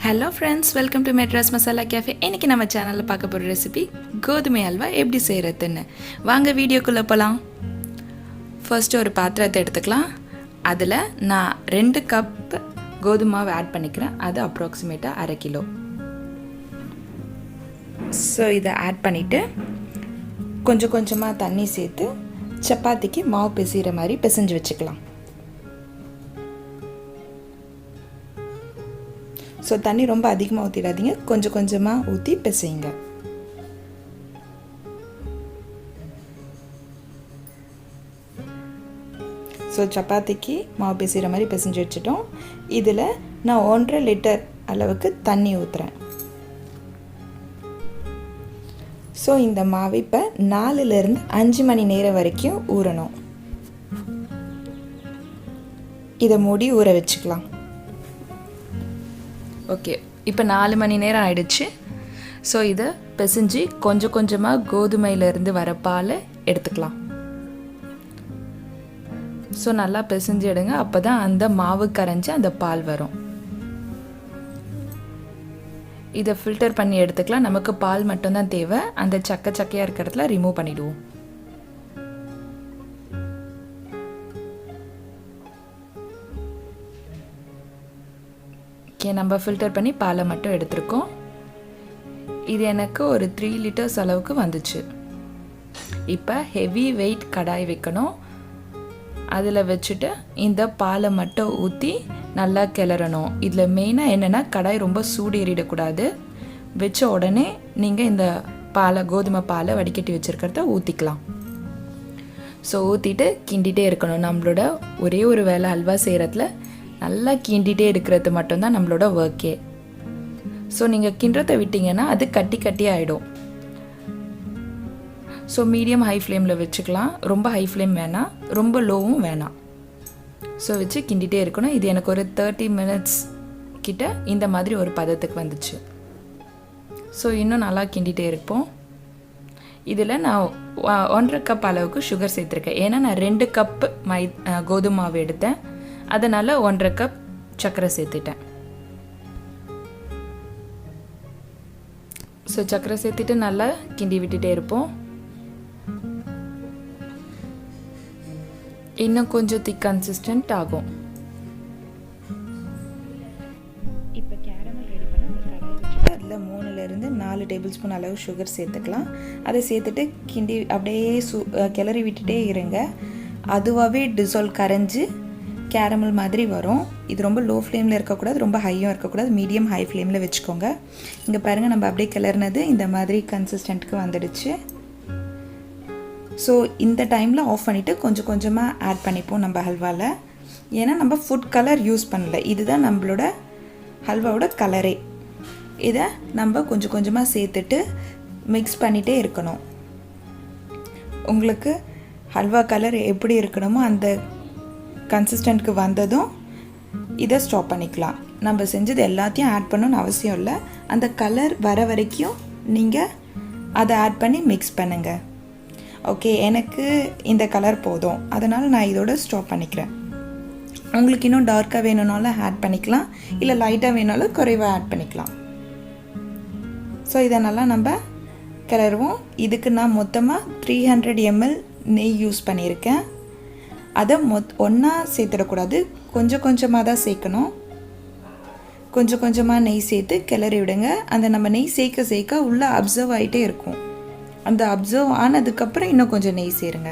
Hello friends, welcome to Madras masala cafe. இன்றைக்கி நம்ம சேனலில் பார்க்க போகிற ரெசிபி கோதுமை அல்வா எப்படி செய்கிறதுன்னு. வாங்க வீடியோக்குள்ளே போகலாம். ஃபர்ஸ்ட்டு ஒரு பாத்திரத்தை எடுத்துக்கலாம். அதில் நான் 2 கப் கோதுமை மாவு ஆட் பண்ணிக்கிறேன். அது அப்ராக்சிமேட்டாக 1/2 கிலோ. ஸோ இதை ஆட் பண்ணிவிட்டு கொஞ்சம் கொஞ்சமாக தண்ணி சேர்த்து சப்பாத்திக்கு மாவு பிசைகிற மாதிரி பிசைஞ்சு வச்சுக்கலாம். ஸோ தண்ணி ரொம்ப அதிகமாக ஊற்றிடாதீங்க, கொஞ்சம் கொஞ்சமாக ஊற்றி பிசைங்க. ஸோ சப்பாத்திக்கு மாவு பிசைகிற மாதிரி பிசைஞ்சு வச்சுட்டோம். இதில் நான் 1.5 லிட்டர் அளவுக்கு தண்ணி ஊற்றுறேன். ஸோ இந்த மாவு இப்போ 4லேருந்து 5 மணி நேரம் வரைக்கும் ஊறணும். இதை மூடி ஊற வச்சுக்கலாம். ஓகே, இப்போ 4 மணி நேரம் ஆயிடுச்சு. ஸோ இதை பிசைஞ்சு கொஞ்சம் கொஞ்சமாக கோதுமையிலேருந்து வர பாலை எடுத்துக்கலாம். ஸோ நல்லா பிசைஞ்சு எடுங்க, அப்போ தான் அந்த மாவு கரைஞ்சி அந்த பால் வரும். இதை ஃபில்டர் பண்ணி எடுத்துக்கலாம். நமக்கு பால் மட்டும்தான் தேவை. அந்த சக்கையாக இருக்கிறதுல ரிமூவ் பண்ணிவிடுவோம். நம்ம ஃபில்டர் பண்ணி பாலை மட்டும் எடுத்துருக்கோம். இது எனக்கு ஒரு 3 லிட்டர்ஸ் அளவுக்கு வந்துச்சு. இப்போ ஹெவி வெயிட் கடாய் வைக்கணும். அதில் வச்சுட்டு இந்த பாலை மட்டும் ஊற்றி நல்லா கிளறணும். இதில் மெயினாக என்னென்னா கடாய் ரொம்ப சூடு ஏறிடக்கூடாது. வச்ச உடனே நீங்கள் இந்த கோதுமை பாலை வடிகட்டி வச்சுருக்கிறத ஊற்றிக்கலாம். ஸோ ஊற்றிட்டு கிண்டிகிட்டே இருக்கணும். நம்மளோட ஒரே ஒரு வேளை அல்வா செய்கிறதுல நல்லா கிண்டிகிட்டே இருக்கிறது மட்டும்தான் நம்மளோட ஒர்க்கே. ஸோ நீங்கள் கிண்டுறதை விட்டிங்கன்னா அது கட்டி ஆகிடும். ஸோ மீடியம் ஹை ஃப்ளேமில் வச்சுக்கலாம். ரொம்ப ஹை ஃப்ளேம் வேணாம், ரொம்ப லோவும் வேணாம். ஸோ வச்சு கிண்டிகிட்டே இருக்கணும். இது எனக்கு ஒரு 30 மினிட்ஸ் கிட்ட இந்த மாதிரி ஒரு பதத்துக்கு வந்துச்சு. ஸோ இன்னும் நல்லா கிண்டிகிட்டே இருப்போம். இதில் நான் 1.5 கப் அளவுக்கு சுகர் சேர்த்துருக்கேன். ஏன்னா நான் 2 கப் கோதுமை மாவு எடுத்தேன். அதனால் 1.5 கப் சர்க்கரை சேர்த்துட்டேன். ஸோ சர்க்கரை சேர்த்துட்டு நல்லா கிண்டி விட்டுட்டே இருப்போம். இன்னும் கொஞ்சம் திக் கன்சிஸ்டன்ட் ஆகும். இப்போ கேரமல் ரெடி பண்ண ஒரு கடாய் வச்சுட்டு அதில் 3லேருந்து 4 டேபிள் ஸ்பூன் அளவு சுகர் சேர்த்துக்கலாம். அதை சேர்த்துட்டு கிண்டி அப்படியே கிளறி விட்டுட்டே இருங்க. அதுவாகவே டிசால்வ் கரைஞ்சி கேரமல் மாதிரி வரும். இது ரொம்ப லோ ஃப்ளேமில் இருக்கக்கூடாது, ரொம்ப ஹையும் இருக்கக்கூடாது, மீடியம் ஹை ஃப்ளேமில் வச்சுக்கோங்க. இங்கே பாருங்கள், நம்ம அப்படியே கிளறினது இந்த மாதிரி கன்சிஸ்டன்ட்க்கு வந்துடுச்சு. ஸோ இந்த டைமில் ஆஃப் பண்ணிவிட்டு கொஞ்சம் கொஞ்சமாக ஆட் பண்ணிப்போம் நம்ம ஹல்வாவில். ஏன்னா நம்ம ஃபுட் கலர் யூஸ் பண்ணல, இதுதான் நம்மளோட ஹல்வாவோட கலரே. இதை நம்ம கொஞ்சம் கொஞ்சமாக சேர்த்துட்டு மிக்ஸ் பண்ணிகிட்டே இருக்கணும். உங்களுக்கு ஹல்வா கலர் எப்படி இருக்கணுமோ அந்த கன்சிஸ்டன்ட்க்கு வந்ததும் இதை ஸ்டாப் பண்ணிக்கலாம். நம்ம செஞ்சது எல்லாத்தையும் ஆட் பண்ணணும்னு அவசியம் இல்லை. அந்த கலர் வர வரைக்கும் நீங்கள் அதை ஆட் பண்ணி மிக்ஸ் பண்ணுங்கள். ஓகே, எனக்கு இந்த கலர் போதும், அதனால் நான் இதோட ஸ்டாப் பண்ணிக்கிறேன். உங்களுக்கு இன்னும் டார்க்காக வேணும்னாலும் ஆட் பண்ணிக்கலாம், இல்லை லைட்டாக வேணாலும் குறைவாக ஆட் பண்ணிக்கலாம். ஸோ இதை நல்லா நம்ம கிளறுவோம். இதுக்கு நான் மொத்தமாக 300 ml நெய் யூஸ் பண்ணியிருக்கேன். அதை ஒன்றா சேர்த்துடக்கூடாது, கொஞ்சம் கொஞ்சமாக தான் சேர்க்கணும். கொஞ்சம் கொஞ்சமாக நெய் சேர்த்து கிளறி விடுங்க. அந்த நம்ம நெய் சேர்க்க உள்ளே அப்சர்வ் ஆகிட்டே இருக்கும். அந்த அப்சர்வ் ஆனதுக்கப்புறம் இன்னும் கொஞ்சம் நெய் சேருங்க.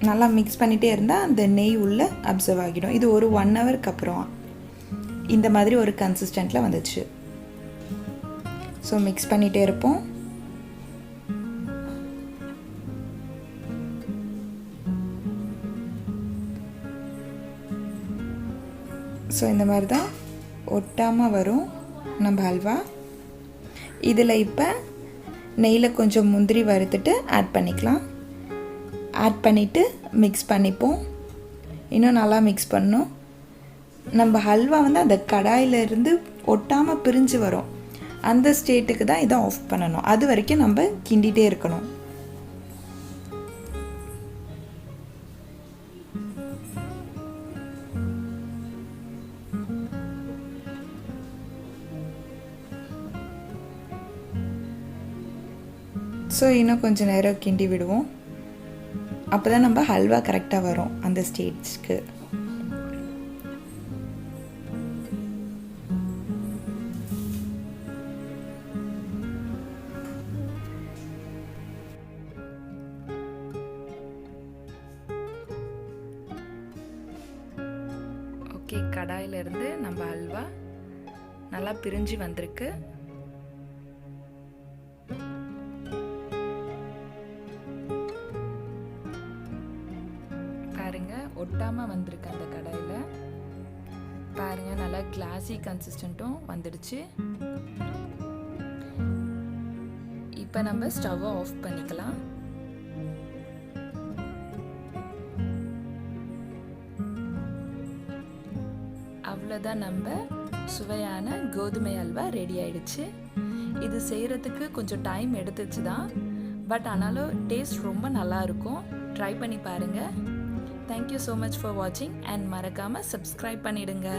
நல்லா மிக்ஸ் பண்ணிகிட்டே இருந்தால் அந்த நெய் உள்ளே அப்சர்வ் ஆகிடும். இது ஒரு 1 ஹவருக்கு அப்புறம் இந்த மாதிரி ஒரு கன்சிஸ்டன்ட்டில் வந்துச்சு. ஸோ மிக்ஸ் பண்ணிகிட்டே இருப்போம். ஸோ இந்த மாதிரி தான் ஒட்டாமல் வரும் நம்ம ஹல்வா. இதில் இப்போ நெய்யில் கொஞ்சம் முந்திரி வறுத்துட்டு ஆட் பண்ணிக்கலாம். ஆட் பண்ணிவிட்டு மிக்ஸ் பண்ணிப்போம். இன்னும் நல்லா மிக்ஸ் பண்ணணும். நம்ம ஹல்வா வந்து அந்த கடாயிலிருந்து ஒட்டாமல் பிரிஞ்சு வரும். அந்த ஸ்டேட்டுக்கு தான் இதை ஆஃப் பண்ணணும். அது வரைக்கும் நம்ம கிண்டிகிட்டே இருக்கணும். ஸோ இன்னும் கொஞ்சம் நேரம் கிண்டி விடுவோம். அப்போ தான் நம்ம ஹல்வா கரெக்டாக வரும் அந்த ஸ்டேஜ்க்கு. ஓகே, கடாயிலிருந்து நம்ம ஹல்வா நல்லா பிரிஞ்சு வந்திருக்கு. பாருங்கள், ஒட்டாமல் வந்திருக்கு அந்த கடாயில். பாருங்கள், நல்லா கிளாஸி கன்சிஸ்டண்ட்டும் வந்துடுச்சு. இப்போ நம்ம ஸ்டவ்வை ஆஃப் பண்ணிக்கலாம். அவ்வளோதான், நம்ம சுவையான கோதுமை அல்வா ரெடி ஆயிடுச்சு. இது செய்கிறதுக்கு கொஞ்சம் டைம் எடுத்துச்சு தான், பட் ஆனாலும் டேஸ்ட் ரொம்ப நல்லா இருக்கும். ட்ரை பண்ணி பாருங்கள். Thank you so much for watching and மறக்காம subscribe பண்ணிடுங்க.